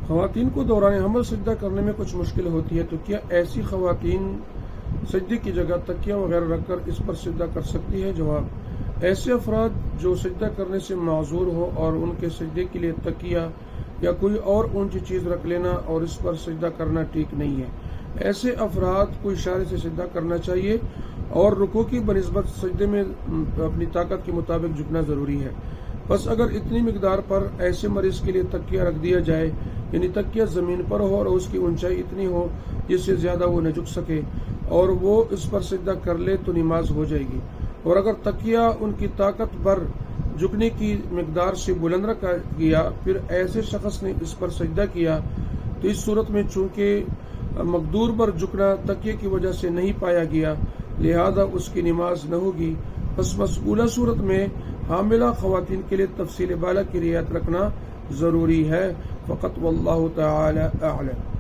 خواتین کو دوران حمل سجدہ کرنے میں کچھ مشکل ہوتی ہے، تو کیا ایسی خواتین سجدے کی جگہ تکیہ وغیرہ رکھ کر اس پر سجدہ کر سکتی ہے؟ جواب: ایسے افراد جو سجدہ کرنے سے معذور ہو اور ان کے سجدے کے لیے تکیہ یا کوئی اور اونچی چیز رکھ لینا اور اس پر سجدہ کرنا ٹھیک نہیں ہے۔ ایسے افراد کو اشارے سے سجدہ کرنا چاہیے اور رکوع کی بنسبت سجدے میں اپنی طاقت کے مطابق جھکنا ضروری ہے۔ بس اگر اتنی مقدار پر ایسے مریض کے لیے تکیہ رکھ دیا جائے، یعنی تکیہ زمین پر ہو اور اس کی اونچائی اتنی ہو جس سے زیادہ وہ نہ جھک سکے، اور وہ اس پر سجدہ کر لے تو نماز ہو جائے گی۔ اور اگر تکیہ ان کی طاقت بھر جھکنے کی مقدار سے بلند رکھا گیا پھر ایسے شخص نے اس پر سجدہ کیا، تو اس صورت میں چونکہ مقدور پر جھکنا تکیے کی وجہ سے نہیں پایا گیا، لہذا اس کی نماز نہ ہوگی۔ بس مذکورہ صورت میں حاملہ خواتین کے لیے تفصیل بالا کی رعایت رکھنا ضروری ہے فقط، واللہ تعالی اعلم۔